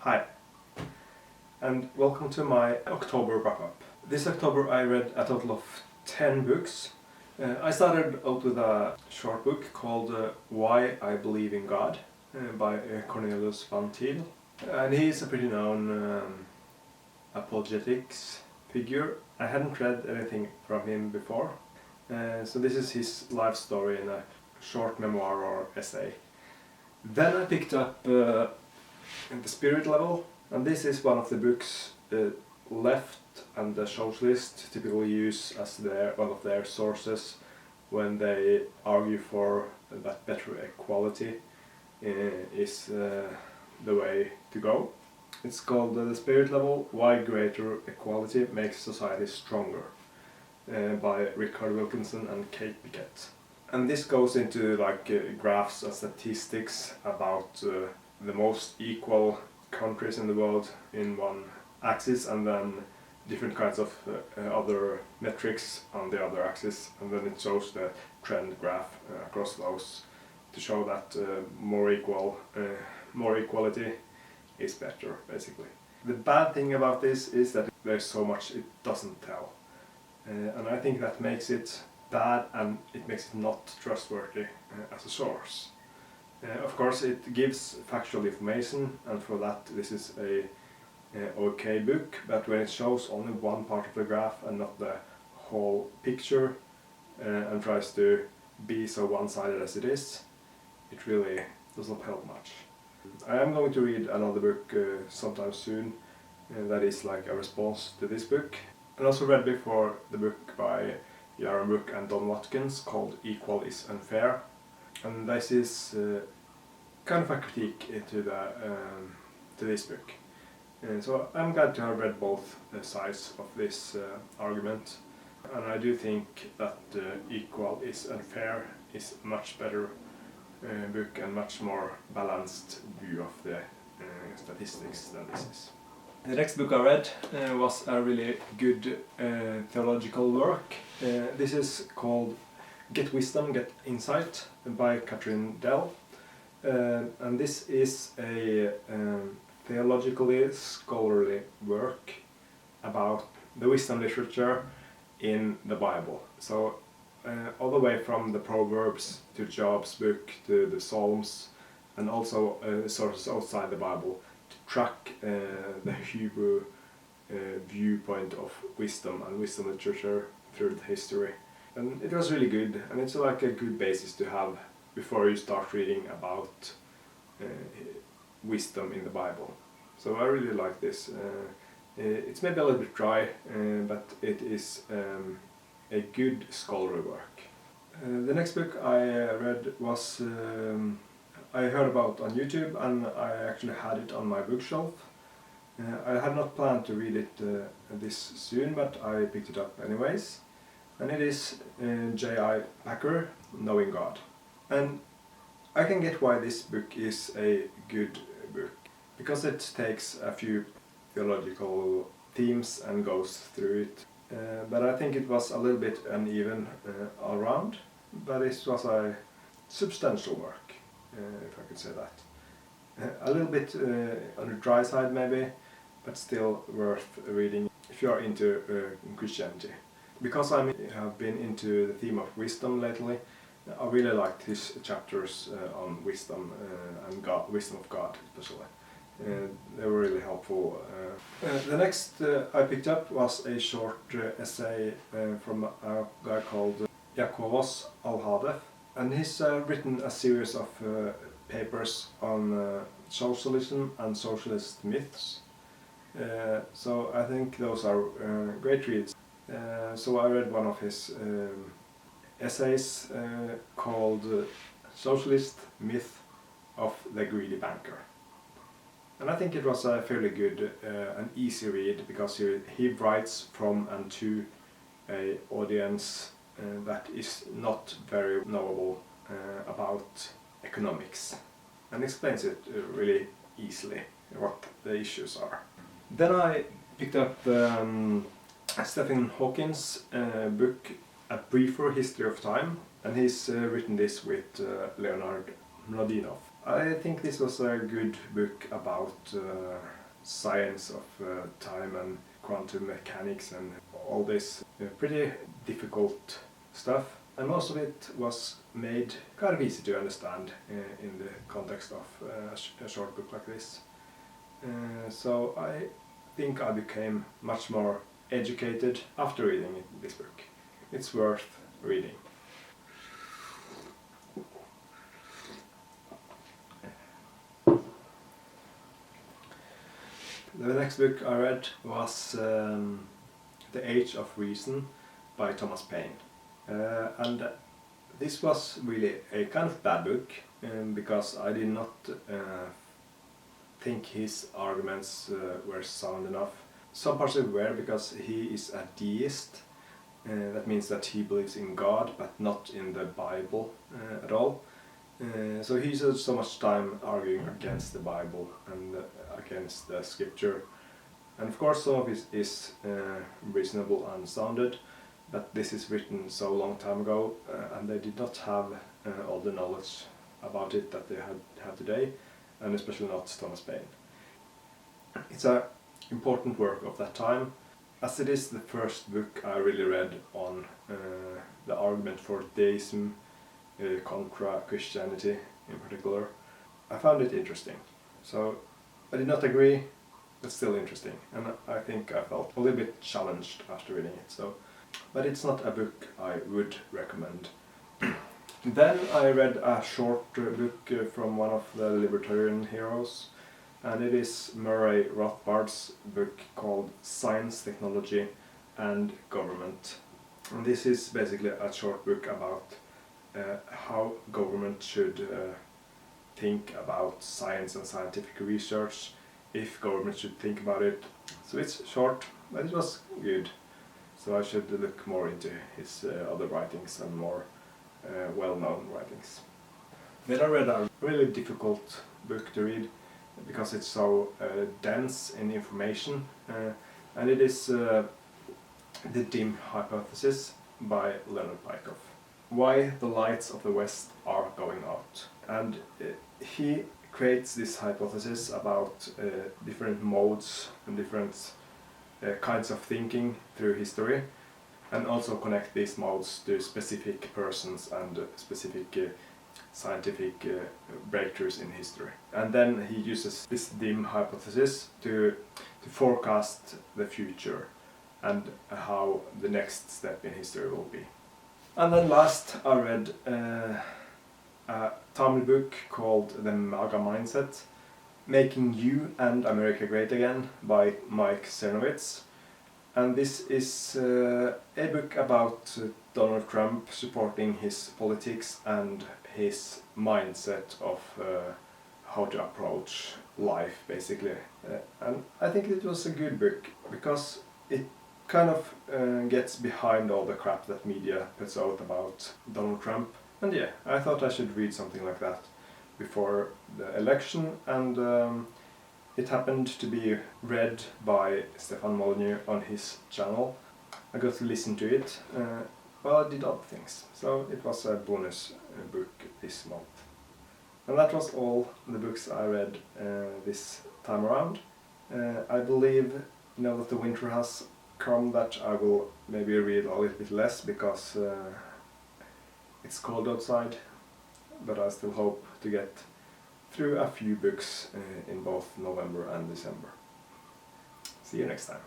Hi, and welcome to my October wrap-up. This October I read a total of 10 books. I started out with a short book called Why I Believe in God by Cornelius van Til. And he is a pretty known apologetics figure. I hadn't read anything from him before, so this is his life story in a short memoir or essay. Then I picked up The Spirit Level, and this is one of the books left and the socialists typically use as one of their sources when they argue for that better equality is the way to go. It's called The Spirit Level, Why Greater Equality Makes Society Stronger by Richard Wilkinson and Kate Pickett. And this goes into graphs and statistics about the most equal countries in the world in one axis, and then different kinds of other metrics on the other axis, and then it shows the trend graph across those to show that more equality is better, basically. The bad thing about this is that there's so much it doesn't tell, and I think that makes it bad, and it makes it not trustworthy as a source. Of course, it gives factual information, and for that this is a okay book, but when it shows only one part of the graph and not the whole picture, and tries to be so one-sided as it is, it really doesn't help much. I am going to read another book sometime soon that is like a response to this book. I also read before the book by Yaron Brook and Don Watkins called Equal is Unfair, and this is kind of a critique to this book. So I'm glad to have read both sides of this argument, and I do think that Equal is Unfair is a much better book and much more balanced view of the statistics than this is. The next book I read was a really good theological work. This is called Get Wisdom, Get Insight by Catherine Dell. And this is a theologically scholarly work about the wisdom literature in the Bible. So all the way from the Proverbs to Job's book to the Psalms, and also sources outside the Bible, to track the Hebrew viewpoint of wisdom and wisdom literature through the history. And it was really good, and it's like a good basis to have before you start reading about wisdom in the Bible. So I really like this. It's maybe a little bit dry, but it is a good scholarly work. The next book I read was I heard about on YouTube, and I actually had it on my bookshelf. I had not planned to read it this soon, but I picked it up anyways. And it is J.I. Packer, Knowing God. And I can get why this book is a good book, because it takes a few theological themes and goes through it. But I think it was a little bit uneven all around, but it was a substantial work, if I could say that. A little bit on the dry side maybe, but still worth reading if you are into Christianity. Because I have been into the theme of wisdom lately, I really liked his chapters on wisdom and God, wisdom of God especially. They were really helpful. The next I picked up was a short essay from a guy called Yakovos Alhadev, and he's written a series of papers on socialism and socialist myths. So I think those are great reads. So I read one of his essays called Socialist Myth of the Greedy Banker. And I think it was a fairly good and easy read, because he writes from and to an audience that is not very knowable about economics, and explains it really easily what the issues are. Then I picked up Stephen Hawking's book A Briefer History of Time, and he's written this with Leonard Mladinov. I think this was a good book about science of time and quantum mechanics and all this pretty difficult stuff. And most of it was made kind of easy to understand in the context of a short book like this. So I think I became much more educated after reading this book. It's worth reading. The next book I read was The Age of Reason by Thomas Paine. And this was really a kind of bad book because I did not think his arguments were sound enough. Some parts of it were because he is a deist. That means that he believes in God but not in the Bible at all. So he spent so much time arguing against the Bible and against the scripture. And of course some of it is reasonable and sounded, but this is written so long time ago and they did not have all the knowledge about it that they have today, and especially not Thomas Paine. It's an important work of that time, as it is the first book I really read on the argument for deism contra Christianity in particular. I found it interesting. So I did not agree, but still interesting, and I think I felt a little bit challenged after reading it. But it's not a book I would recommend. Then I read a short book from one of the libertarian heroes, and it is Nora Roberts' book called Science, Technology and Government. And this is basically a short book about how government should think about science and scientific research, if government should think about it. So it's short, but it was good. So I should look more into his other writings and more well-known writings. Then I read a really difficult book to read because it's so dense in information, and it is The Dim Hypothesis by Leonard Peikoff. Why the lights of the West are going out. And he creates this hypothesis about different modes and different kinds of thinking through history, and also connect these modes to specific persons and specific scientific breakthroughs in history. And then he uses this dim hypothesis to forecast the future and how the next step in history will be. And then last I read a Tamil book called The MAGA Mindset, Making You and America Great Again by Mike Cernovitz. And this is a book about Donald Trump supporting his politics and his mindset of how to approach life, basically. And I think it was a good book because it kind of gets behind all the crap that media puts out about Donald Trump. And yeah, I thought I should read something like that before the election, and it happened to be read by Stefan Molyneux on his channel. I got to listen to it while I did other things, so it was a bonus book this month. And that was all the books I read this time around. I believe, now that the winter has come, that I will maybe read a little bit less because it's cold outside, but I still hope to get through a few books in both November and December. See you next time.